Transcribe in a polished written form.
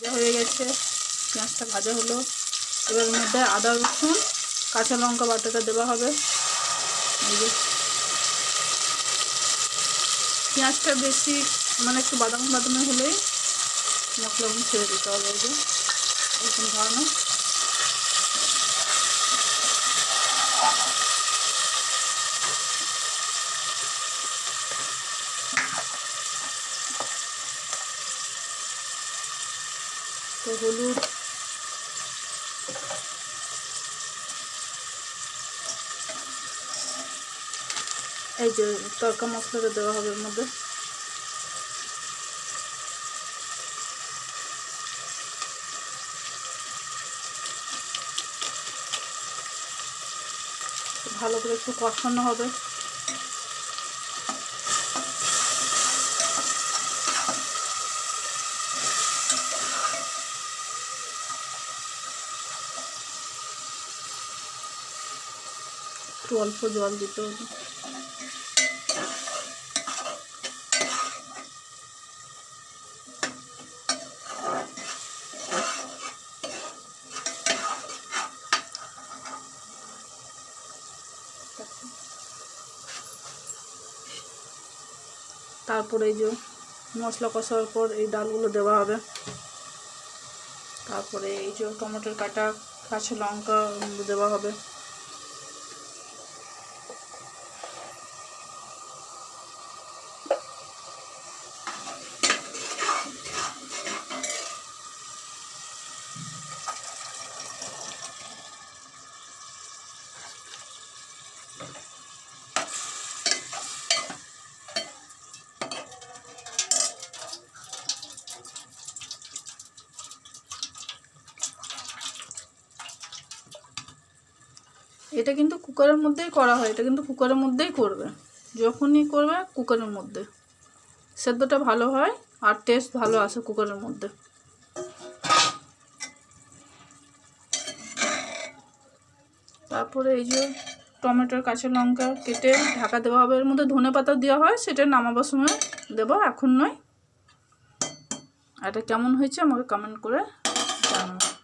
ভাজা হয়ে গেছে, পেঁয়াজটা ভাজা হলো। এবার এর মধ্যে আদা রসুন কাঁচা লঙ্কা বাটাটা দেওয়া হবে। এই যে পেঁয়াজটা বেশি মানে একটু বাদামি বাদামি হলেই মশলাগুলো ছেড়ে দিতে হবে। এই যে এরকম ধরনের তো হলুদ, এই যে তরকা মশলাটা দেওয়া হবে এর মধ্যে। ভালো করে একটু কষানো হবে। একটু অল্প জল দিতে হবে। তারপরে এই যে মশলা কষার পর এই ডালগুলো দেওয়া হবে। তারপরে এই যে টমেটোর কাটা, কাঁচা লঙ্কা দেওয়া হবে। এটা কিন্তু কুকারের মধ্যেই করা হয়, এটা কিন্তু কুকারের মধ্যেই করবে। যখনই করবে কুকারের মধ্যে, সেদ্ধটা ভালো হয় আর টেস্ট ভালো আসে কুকারের মধ্যে। তারপরে এই যে টমেটোর কাঁচা লঙ্কা কেটে ঢাকা দেওয়া হবে। এর মধ্যে ধনেপাতা দেওয়া হয়, সেটা নামাবার সময় দেবো, এখন নয়। এটা কেমন হয়েছে আমাকে কমেন্ট করে জানাবেন।